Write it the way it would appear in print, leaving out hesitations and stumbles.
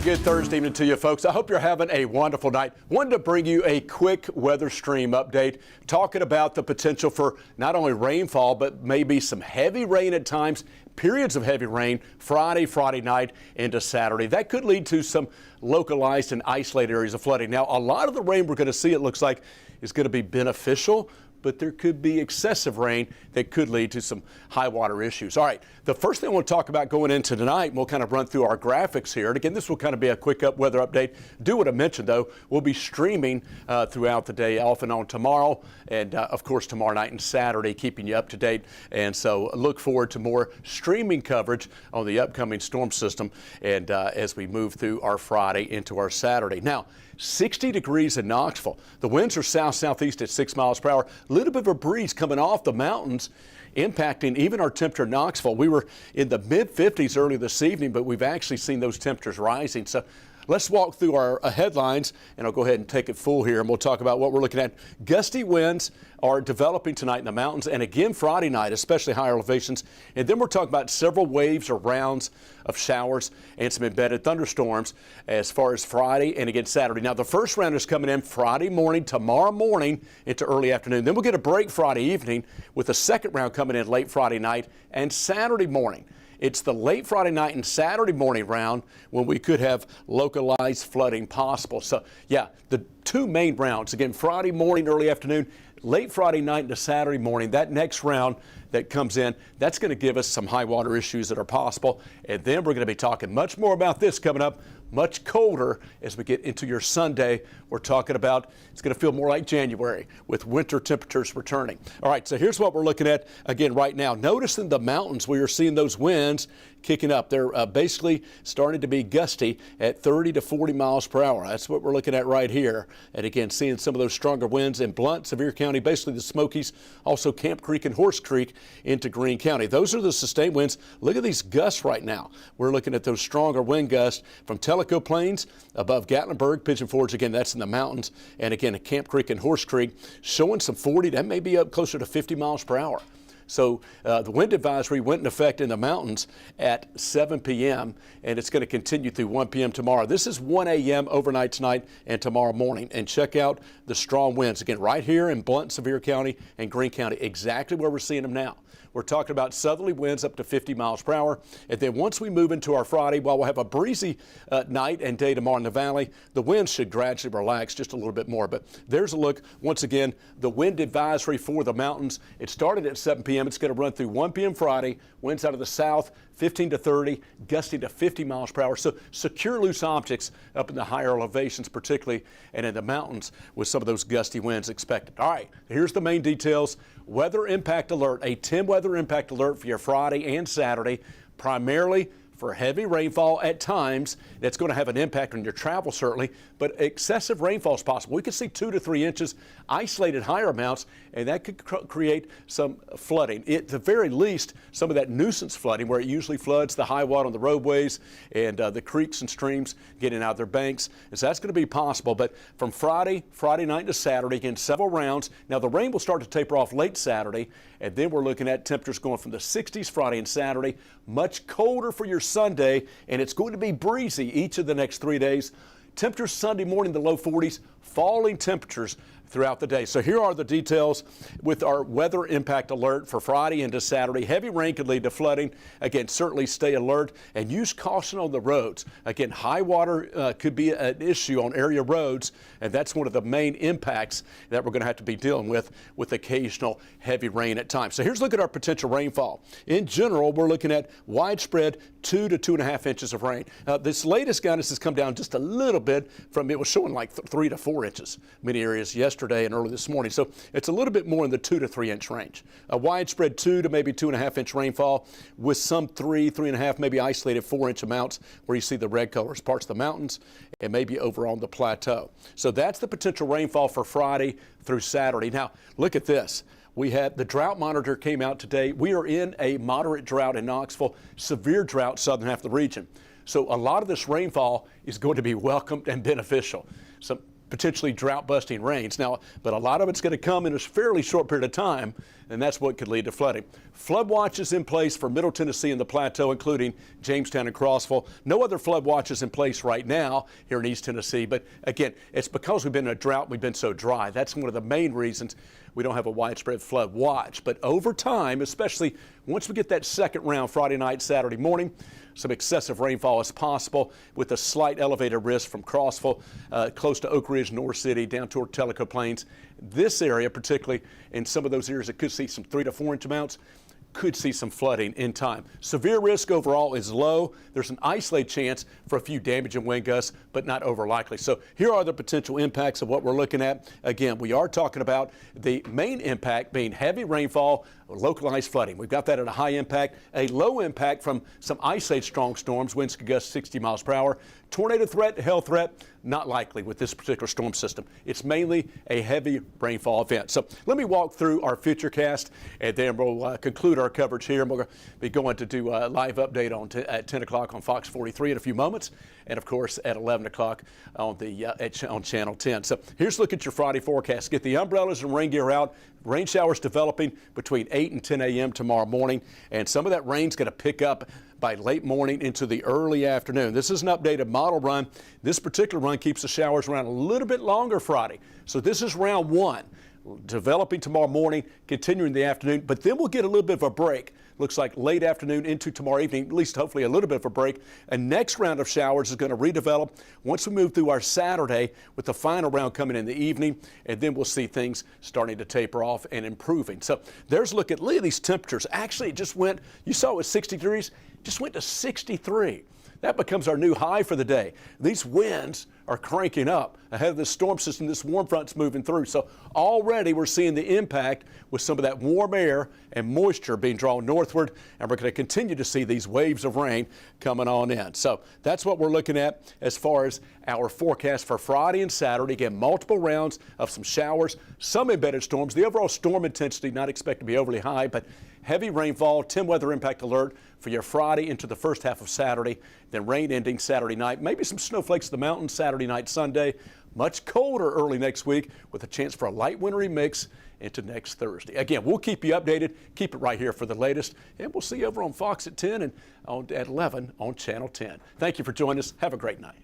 Good Thursday evening to you, folks. I hope you're having a wonderful night. Wanted to bring you a quick weather stream update, talking about the potential for not only rainfall, but maybe some heavy rain at times, periods of heavy rain Friday night into Saturday. That could lead to some localized and isolated areas of flooding. Now, a lot of the rain we're going to see, it looks like, is going to be beneficial, but there could be excessive rain that could lead to some high water issues. All right, the first thing I want to talk about going into tonight, and we'll kind of run through our graphics here. And again, this will kind of be a quick weather update. Do want to mention, though, we'll be streaming throughout the day, off and on tomorrow, and of course tomorrow night and Saturday, keeping you up to date. And so look forward to more streaming coverage on the upcoming storm system, and as we move through our Friday into our Saturday. Now, 60 degrees in Knoxville. The winds are south-southeast at 6 miles per hour. A little bit of a breeze coming off the mountains, impacting even our temperature in Knoxville. We were in the mid-50s earlier this evening, but we've actually seen those temperatures rising. So let's walk through our headlines, and I'll go ahead and take it full here, and we'll talk about what we're looking at. Gusty winds are developing tonight in the mountains, and again Friday night, especially higher elevations. And then we're talking about several waves or rounds of showers and some embedded thunderstorms as far as Friday and again Saturday. Now, the first round is coming in Friday morning, tomorrow morning into early afternoon. Then we'll get a break Friday evening with the second round coming in late Friday night and Saturday morning. It's the late Friday night and Saturday morning round when we could have localized flooding possible. So, yeah, the two main rounds, again, Friday morning, early afternoon, late Friday night into Saturday morning. That next round that comes in, that's going to give us some high water issues that are possible. And then we're going to be talking much more about this coming up. Much colder as we get into your Sunday. We're talking about it's going to feel more like January with winter temperatures returning. All right, so here's what we're looking at again right now. Notice in the mountains we are seeing those winds kicking up. They're basically starting to be gusty at 30 to 40 miles per hour. That's what we're looking at right here. And again, seeing some of those stronger winds in Blount, Sevier County, basically the Smokies, also Camp Creek and Horse Creek into Greene County. Those are the sustained winds. Look at these gusts right now. We're looking at those stronger wind gusts from Tellico Plains above Gatlinburg, Pigeon Forge, again, that's in the mountains. And again, at Camp Creek and Horse Creek, showing some 40, that may be up closer to 50 miles per hour. So the wind advisory went in effect in the mountains at 7 p.m. and it's going to continue through 1 p.m. tomorrow. This is 1 a.m. overnight tonight and tomorrow morning. And check out the strong winds again right here in Blount, Sevier County and Greene County, exactly where we're seeing them now. We're talking about southerly winds up to 50 miles per hour. And then once we move into our Friday, while we'll have a breezy night and day tomorrow in the valley, the winds should gradually relax just a little bit more. But there's a look. Once again, the wind advisory for the mountains. It started at 7 p.m. It's going to run through 1 p.m. Friday. Winds out of the south, 15 to 30, gusty to 50 miles per hour. So secure loose objects up in the higher elevations particularly, and in the mountains with some of those gusty winds expected. All right, here's the main details. Weather impact alert, a 10 weather impact alert for your Friday and Saturday, primarily for heavy rainfall at times. That's going to have an impact on your travel, certainly, but excessive rainfall is possible. We could see 2 to 3 inches, isolated higher amounts, and that could create some flooding. At the very least, some of that nuisance flooding, where it usually floods the high water on the roadways and the creeks and streams getting out of their banks. And so that's going to be possible. But from Friday night to Saturday, again, several rounds. Now, the rain will start to taper off late Saturday, and then we're looking at temperatures going from the 60s Friday and Saturday, much colder for your Sunday, and it's going to be breezy each of the next 3 days. Temperatures Sunday morning, the low 40s, falling temperatures throughout the day. So here are the details with our weather impact alert for Friday into Saturday. Heavy rain could lead to flooding. Again, certainly stay alert and use caution on the roads. Again, high water could be an issue on area roads, and that's one of the main impacts that we're going to have to be dealing with occasional heavy rain at times. So here's a look at our potential rainfall. In general, we're looking at widespread 2 to 2.5 inches of rain. This latest guidance has come down just a little bit from, it was showing like 3 to 4 inches, many areas yesterday and early this morning. So it's a little bit more in the 2 to 3 inch range. A widespread 2 to maybe 2.5 inch rainfall with some 3.5, maybe isolated 4 inch amounts where you see the red colors, parts of the mountains and maybe over on the plateau. So that's the potential rainfall for Friday through Saturday. Now, look at this. We had the drought monitor came out today. We are in a moderate drought in Knoxville, severe drought southern half of the region. So a lot of this rainfall is going to be welcomed and beneficial. Some potentially drought-busting rains. Now, but a lot of it's going to come in a fairly short period of time, and that's what could lead to flooding. Flood watches in place for Middle Tennessee and the Plateau, including Jamestown and Crossville. No other flood watches in place right now here in East Tennessee, but again, it's because we've been in a drought, we've been so dry. That's one of the main reasons we don't have a widespread flood watch. But over time, especially once we get that second round Friday night, Saturday morning, some excessive rainfall is possible with a slight elevated risk from Crossville, close to Oak Ridge, North City, down toward Tellico Plains. This area, particularly in some of those areas that could see some 3 to 4 inch amounts, could see some flooding in time. Severe risk overall is low. There's an isolated chance for a few damaging wind gusts, but not over likely. So here are the potential impacts of what we're looking at. Again, we are talking about the main impact being heavy rainfall, localized flooding. We've got that at a high impact, a low impact from some isolated strong storms, winds could gust 60 miles per hour. Tornado threat, hail threat, not likely with this particular storm system. It's mainly a heavy rainfall event. So let me walk through our Futurecast, and then we'll conclude our coverage here. And we'll be going to do a live update at 10 o'clock on Fox 43 in a few moments, and of course at 11 o'clock on on Channel 10. So here's a look at your Friday forecast. Get the umbrellas and rain gear out. Rain showers developing between 8 and 10 a.m. tomorrow morning, and some of that rain's going to pick up by late morning into the early afternoon. This is an updated model run. This particular run keeps the showers around a little bit longer Friday. So this is round 1, developing tomorrow morning, continuing the afternoon, but then we'll get a little bit of a break. Looks like late afternoon into tomorrow evening, at least hopefully a little bit of a break. A next round of showers is going to redevelop once we move through our Saturday, with the final round coming in the evening, and then we'll see things starting to taper off and improving. So there's a look at these temperatures. Actually, it just went, you saw it was 60 degrees, just went to 63. That becomes our new high for the day. These winds are cranking up ahead of this storm system. This warm front's moving through. So already we're seeing the impact with some of that warm air and moisture being drawn northward, and we're going to continue to see these waves of rain coming on in. So that's what we're looking at as far as our forecast for Friday and Saturday. Again, multiple rounds of some showers, some embedded storms. The overall storm intensity not expected to be overly high, but heavy rainfall, 10 weather impact alert for your Friday into the first half of Saturday, then rain ending Saturday night, maybe some snowflakes in the mountains Saturday night, Sunday. Much colder early next week with a chance for a light wintry mix into next Thursday. Again, we'll keep you updated. Keep it right here for the latest, and we'll see you over on Fox at 10 and at 11 on Channel 10. Thank you for joining us. Have a great night.